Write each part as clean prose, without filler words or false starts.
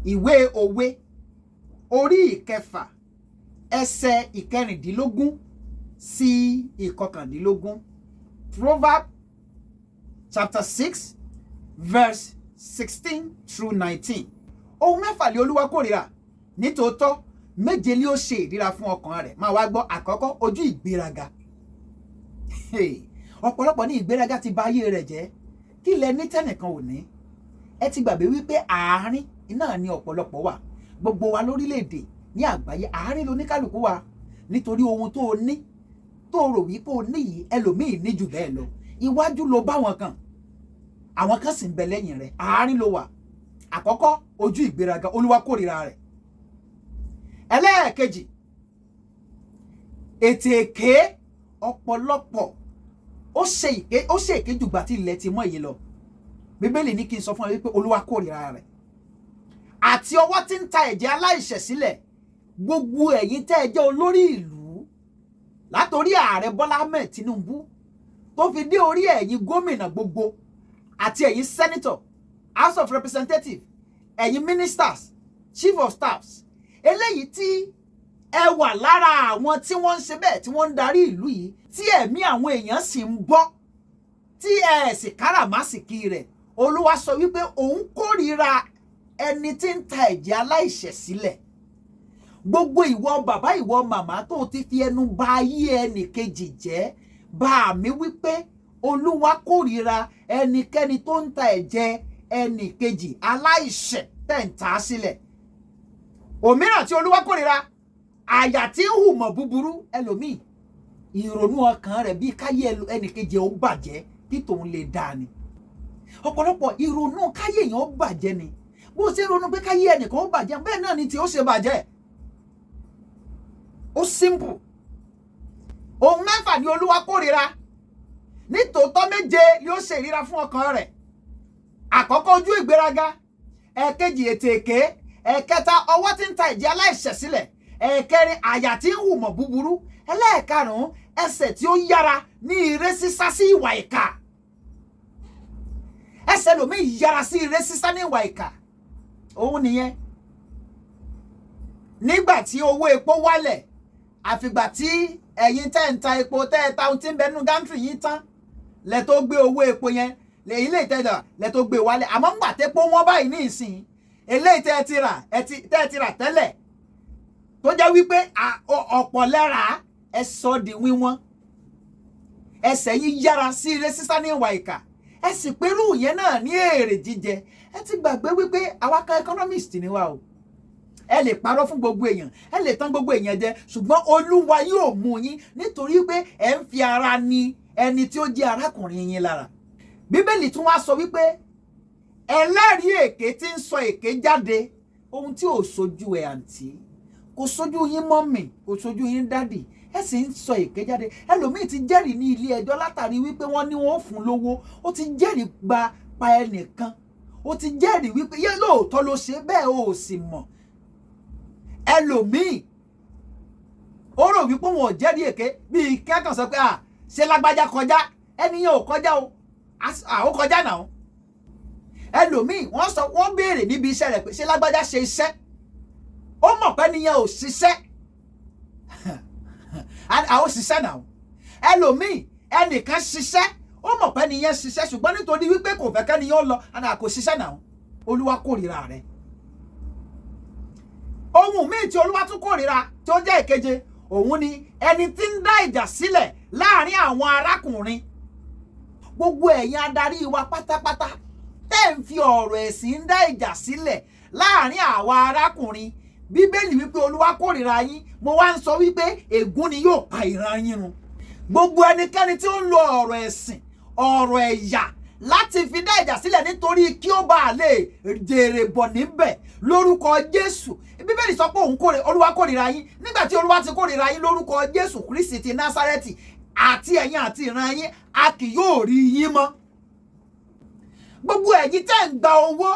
ìwé òwe orí ìkẹfà ẹsẹ̀ ìkẹrìndínlógún sí ìkọkàndínlógún. Proverbs chapter 6 verse 16 through 19. Ohun mẹ́fà lé Olúwa kórìíra, nítòótọ́ méje ni ó ṣe ìríra fún ọkàn rẹ̀. Máa wá gbọ́. Àkọ́kọ́, ojú ìgbéraga. Ọ̀pọ̀lọpọ̀ ní ìgbéraga ti bà ayé rẹ̀ jẹ́. Kí lẹ ní tẹ́nìkan ò ní? Ẹ ti gbàgbé wípé àárín náà ni ọ̀pọ̀lọpọ̀ wà. Gbogbo wa lórílẹ̀-èdè ní àgbáyé àárín lóníkálùkù wa, nítorí ohun tó o ní tó rò wípé o ní yìí ẹlòmíì ní jù bẹ́ẹ̀ lọ. Iwájú ló bá wọn kan, àwọn kan sì ń bẹ lẹ́yìn rẹ̀. Àárín ló wà. Àkọ́kọ́, ojú ìgbéraga. Olúwa kórìíra rẹ̀. Ẹlẹ́ẹ̀kejì, ètè èké. Ọ̀pọ̀lọpọ̀ ó ṣe èké jùgbà tí ilẹ̀ ti mọ́ èyí lọ. Bíbélì ní kí n sọ fún ẹ wípé Olúwa kórìíra rẹ̀. Àti ọwọ́ tí ń ta ẹ̀jẹ̀ aláìṣẹ̀ sílẹ̀. Gbogbo ẹ̀yin tẹ́ ẹ jẹ́ olórí ìlú, látòrí ààrẹ Bọ́lá Ahmed Tinubu tó fi dé orí ẹ̀yin gómìnà gbogbo àti ẹ̀yin senator, House of Representatives, ẹ̀yin ministers, chief of staffs, eléyìí tí ẹ wà lára àwọn tí wọ́n ń ṣe bẹ́ẹ̀ tí wọ́n ń darí ìlú yìí, tí ẹ̀mí àwọn èèyàn sì ń bọ́, tí ẹ sì káràmásìkí rẹ̀. Olúwa sọ wípé òun kórìíra ẹni tí ń ta ẹ̀jẹ̀ aláìṣẹ̀ sílẹ̀. Gbogbo ìwọ bàbá, ìwọ màmá tó ti fi ẹnu bà ayé ẹnì kejì jẹ́, bá mi wípé Olúwa kórìíra ẹnikẹ́ni tó ń ta ẹ̀jẹ̀ ẹnì kejì aláìṣẹ̀ tẹ̀ ń ta sílẹ̀. Òmíràn tí Olúwa kórìíra, àyà tí ń hùmọ̀ búburú. Ẹlòmíì ìrònú ọkàn rẹ̀ bí káyé ẹnì kejì ó bàjẹ́ kí tòun lè dáa ni. Ọ̀pọ̀lọpọ̀ ìrònú káyé èèyàn ó bàjẹ́ ni. Bó ṣe ronú pé káyé ẹnìkan ó bàjẹ́, bẹ́ẹ̀ náà ni tí ó ṣe bàjẹ́. Ó simple. Ohun mẹ́fà ni Olúwa kórìíra, nítòótọ́ méje ni ó ṣe ìríra fún ọkàn rẹ̀. Àkọ́kọ́, ojú ìgbéraga. Ẹ̀kejì, ètè èké. Ẹ̀kẹta, ọwọ́ tí ń ta ẹ̀jẹ̀ aláìṣẹ̀ sílẹ̀. Ẹ̀kẹrin, àyà tí ń hùmọ̀ búburú. Ẹlẹ́ẹ̀karùn-ún, ẹsẹ̀ tí ó yára ní ire sísá sí ìwà ìkà. Ẹsẹ̀ lòmíì yára sí ire sísá ní ìwà ìkà. Òun nìyẹn. Nígbà tí owó epo wálẹ̀, àfìgbà tí ẹ̀yin tẹ́ ń ta epo tẹ́ ẹ ta ohun tí ń bẹ nínú gántìrì yín tán, lẹ tó gbé owó epo yẹn lẹ́yìn ilé ìtajà lẹ tó gbé wálẹ̀. Àmọ́ ńgbà tepo wọ́n báyìí ní ìsìn, eléyìí tẹ́ ẹ ti rà tẹ́lẹ̀ tó jẹ́ wípé ọ̀pọ̀ lẹ́ra ẹ sọ di wíwọ́n. Ẹsẹ̀ yín yára sí ire sísá ní ìwà ìkà. Ẹ sì pẹ̀lú yẹn náà ní èrè jíjẹ. Ẹ ti gbàgbé wípé àwa kan economist ni wa o. Ẹ lè parọ́ fún gbogbo èèyàn, ẹ lè tán gbogbo èèyàn jẹ, ṣùgbọ́n Olúwa yóò mú yín nítorí pé ẹ ń fi ara ni ẹni tí ó jẹ́ arákùnrin yín lára. Bíbélì tún wá sọ wípé ẹlẹ́rìí èké tí ń sọ èké jáde, ohun tí ò sojú ẹ̀ àǹtí, kò sojú yín mọ́mì, kò sojú yín dádì, ẹ sì ń sọ èké jáde. Ẹlòmíì ti jẹ́rìí ní ilé ẹjọ́ látàrí wípé wọ́n ní wọ́n fún lówó. Ó ti jẹ́rìí pa ẹnìkan, ó ti jẹ́rìí wípé yẹ lóòótọ́ ló ṣe bẹ́ẹ̀ ó sì mọ̀. Ẹlòmíì ó rò wípé wọn ò jẹ́rìí èké, bíi kẹ́kàn sọ pé ṣe lágbájá kọjá, ẹnìyàn ò kọjá o, ó kọjá náà. Ẹlòmíì wọ́n béèrè níbi iṣẹ́ rẹ̀ pé ṣe lágbájá ṣe iṣẹ́, ó mọ̀ pé ẹnìyàn ò ṣiṣẹ́. Àwọn ṣiṣẹ́ náà. Ẹlòmíì ẹnìkan ṣiṣẹ́, ó mọ̀ pé ẹnìyàn ṣiṣẹ́, ṣùgbọ́n nítorí wípé kò fẹ́ kẹ́nìyàn lọ, kò ṣiṣẹ́ náà. Olúwa kórìíra rẹ̀. Ohun míì tí Olúwa tún kórìíra tí ó jẹ́ ìkeje, òun ni ẹni tí ń dá ìjà sílẹ̀ láàrin àwọn arákùnrin. Gbogbo ẹ̀yin adarí wa pátápátá tẹ́ ń fi ọ̀rọ̀ ẹ̀sìn ń dá ìjà sílẹ̀ láàrin àwa arákùnrin. Bíbélì wípé Olúwa kórìíra yín, mo wá ń sọ wípé ègún ni yóò pa ìran yín run. Gbogbo ẹnikẹ́ni tí ó ń lo ọ̀rọ̀ ẹ̀sìn, ọ̀rọ̀ ẹ̀yà láti fi dá ìjà sílẹ̀ nítorí kí ó bá lè jèrè bọ̀ níbẹ̀ lórúkọ Jésù. Bíbélì sọ pé Olúwa kórìíra yín. Nígbà tí Olúwa ti kórìíra yín lórúkọ Jésù Kristi ti Násárẹ́tì, àti ẹ̀yin àti ìran yín a kì yóò rí yín mọ́. Gbogbo ẹ̀yin tẹ́ ń gba owó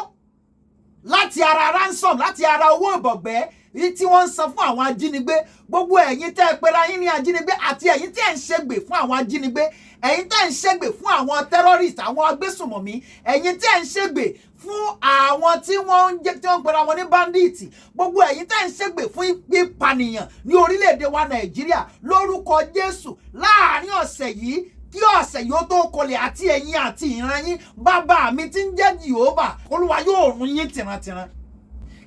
láti ara ransom, láti ara owó ìbọ̀gbẹ́, tí wọ́n ń san fún àwọn ajínigbé, gbogbo ẹ̀yin tẹ́ ẹ pera yín ní ajínigbé àti ẹ̀yin tí ẹ̀ ń ṣègbè fún àwọn ajínigbé, ẹ̀yin tẹ́ ẹ̀ ń ṣègbè fún àwọn terrorist, àwọn agbésùmọ̀mí, ẹ̀yin tí ẹ̀ ń ṣègbè fún àwọn tí wọ́n ń pera wọn ní bandit, gbogbo ẹ̀yin tẹ́ ẹ̀ ń ṣègbè fún ìpànìyàn ní orílẹ̀-èdè wa Nàìjíríà, lórúkọ Jésù láàárín ọ̀sẹ̀ yìí, kí ọ̀sẹ̀ yóò tó kọlẹ̀, àti ẹ̀yin àti ìran yín, bàbá mi tí ń jẹ́ Jèhófà, Olúwa yóò run yín tìrantìran.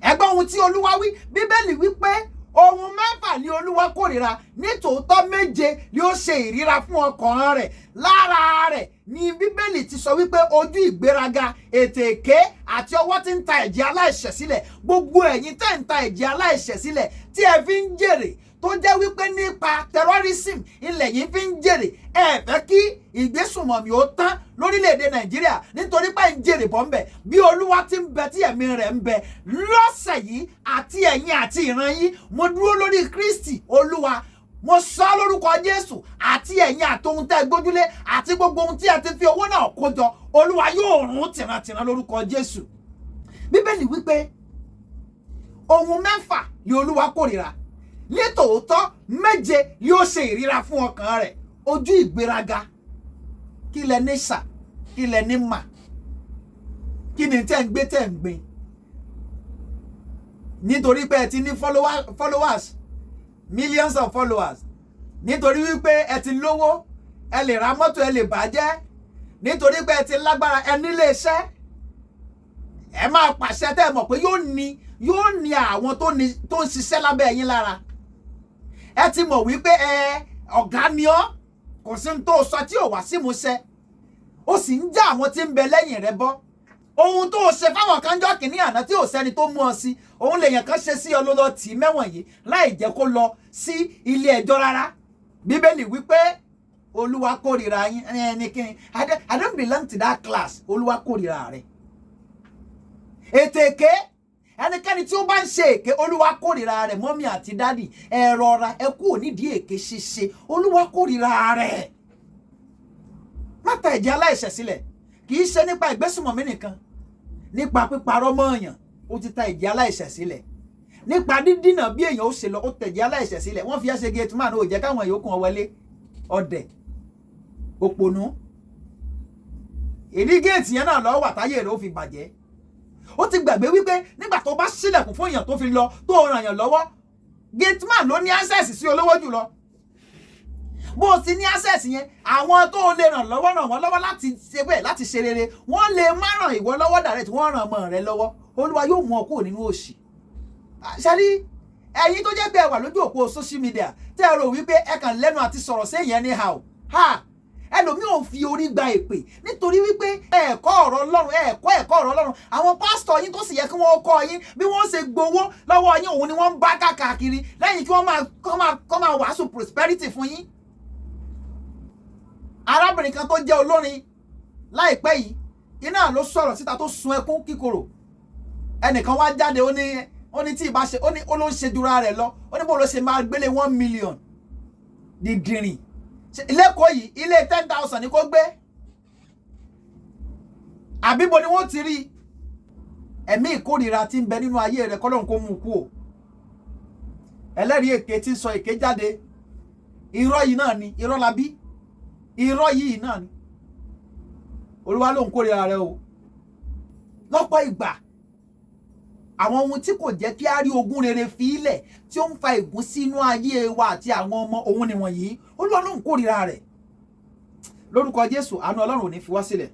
Ẹgbọ́n ohun tí Olúwa wí, Bíbélì wí pé ohun 6 ni Olúwa kórìíra, nítòótọ́ 7 ni ó ṣe ìríra fún ọkàn rẹ̀. Lára rẹ̀ ni Bíbélì ti sọ wípé ojú ìgbéraga, ètè èké àti ọwọ́ tí ń ta ẹ̀jẹ̀ aláìṣẹ̀ sílẹ̀. Gbogbo ẹ̀yin tẹ́ ń ta ẹ̀jẹ̀ aláìṣẹ̀ sílẹ̀ tí ẹ fi ń jèrè, tó jẹ́ wípé nípa terrorism ilẹ̀ yìí fi ń jèrè, ẹ fẹ́ kí ìgbésùnmọ̀mí ó tán lórílẹ̀‐èdè Nàìjíríà nítorí pé ń jèrè bọ́ ń bẹ̀. Bí Olúwa ti ń bẹ tí ẹ̀mí rẹ̀ ń bẹ lọ́sẹ̀ yìí, àti ẹ̀yin àti ìran yín, mo dúró lórí Kristi Olúwa, mo sọ lórúkọ Jésù, àti ẹ̀yin àti ohun tẹ́ gbójúlé àti gbogbo ohun tí ẹ ti fi owó náà kó jọ, Olúwa yóò run tìrantìran lórúkọ Jésù. Bíbélì wípé ohun 6 ni Olúwa kórìíra, nítòótọ́ 7 ni ó ṣe ìríra fún ọkàn rẹ̀. Ojú ìgbéraga, kí lẹ ní sà, kí lẹ ní mà, kí ni tẹ́ ń gbé tẹ́ ń gbin nítorí pé ẹ ti ní followers, millions of followers, nítorí wípé ẹ ti lówó, ẹ lè ra mọ́tò, ẹ lè bàjẹ́, nítorí pé ẹ ti lágbára, ẹ nílé iṣẹ́, ẹ máa pàṣẹ tẹ́ ẹ mọ̀ pé yóò ní àwọn tó ń ṣiṣẹ́ lábẹ́ ẹ̀yin lára. Ẹ ti mọ̀ wípé ọ̀gá ni ọ́, kò sí ní tó sọ tí ò wá sí múṣẹ, ó sì ń já àwọn tí ń bẹ lẹ́yìn rẹ bọ́. Ohun tó ṣe fáwọn kan jọ́ kìíní àná tí ò sẹ́ni tó mú ọ sí, òun lèèyàn kan ṣe sí ọ ló lọ tì í mẹ́wọ̀n yìí láì jẹ́ kó lọ sí ilé ẹjọ́ rárá. Bíbélì wípé Olúwa kórìíra yín, ẹnikẹ́ni, I don't belong to that class. Olúwa kórìíra rẹ̀. Ètè èké, ẹnikẹ́ni tí ó bá ń ṣe èké, Olúwa kórìíra rẹ̀. Mọ́mí àti dádì, ẹ rọra, ẹ kúrò nídìí èké ṣíṣe, Olúwa kórìíra rẹ̀. Má ta ẹ̀jẹ̀ aláìṣẹ̀ sílẹ̀, kì í ṣe nípa ìgbésùnmọ̀mí nìkan, nípa píparọ́ mọ́ èèyàn, ó ti ta ẹ̀jẹ̀ aláìṣẹ̀ sílẹ̀. Nípa dídínà bí èèyàn ó ṣe lọ, ó tẹ̀jẹ̀ aláìṣẹ̀ sílẹ̀. Wọ́n fi ẹ́ ṣe gate man, ó jẹ́ káwọn yòókù wọn wọlé. Ọ̀dẹ̀, òpònú, èdè gate yẹn náà lọ́wọ́ àtàyè rẹ̀ ó fi bàjẹ́. Ó ti gbàgbé wípé nígbà tó bá ṣílẹ̀kùn fún èèyàn tó fi lọ, tó ràn yàn lọ́wọ́, gate man ló ní access sí olówó jùlọ. Bó o ti ní access yẹn, àwọn tó lè ràn wọ́n lọ́wọ́ láti ṣe bẹ́ẹ̀, láti ṣe rere, wọ́n lè má ràn ìwọ lọ́wọ́ direct, wọ́n ràn ọmọ rẹ lọ́wọ́. Olúwa yóò mú ọ kúrò nínú òṣì. Ṣárí ẹ̀yin tó jẹ́ pé ẹ wà lójú òpó social media tẹ́ ẹ rò wípé ẹ kàn lẹ́nu àti sọ̀rọ̀ sí èèyàn anyhow, ẹlòmíì ò fi orí gba èpè nítorí wípé ẹ̀kọ́ ọ̀rọ̀ Ọlọ́run. Àwọn pásítọ̀ yín tó sì yẹ kí wọ́n kọ́ yín bí wọ́n ṣe gbowó lọ́wọ́ yín, òun ni wọ́n ń bá káàkiri lẹ́yìn kí wọ́n máa wàásù prosperity fún yín. Arábìnrin kan tó jẹ́ olórin láìpẹ́ yìí, iná ló sọ̀rọ̀ síta tó sun ẹkún kíkorò. Ẹnìkan wá jáde, ó ní tí ìbá ṣe, ó ló ń ṣe jura rẹ̀ lọ, ó ní bó ló ṣe máa gbélé 1 million dìdìrìn. Lẹ́kọ̀ọ́ yìí ilé 10,000 ni kó gbé, àbíbo ni wọ́n ti rí. Ẹ̀mí ìkórìíra tí ń bẹ nínú ayé rẹ̀ kọ́lọ́run kó mú kú o. Ẹlẹ́rìí èké tí ń sọ èké jáde, irọ́ yìí náà ni, irọ́ la bí, irọ́ yìí náà ni. Olúwa ló ń kórìíra rẹ̀ o. Lọ́pọ̀ ìgbà àwọn ohun tí kò jẹ́ kí a rí ogún rere fi ilẹ̀ tí ó ń fa ègún sínú ayé wa àti àwọn ọmọ òun nìwọ̀nyí, Olúwa ló ń kórìíra rẹ̀. Lórúkọ Jésù, àánú Ọlọ́run ò ní fi wá sílẹ̀.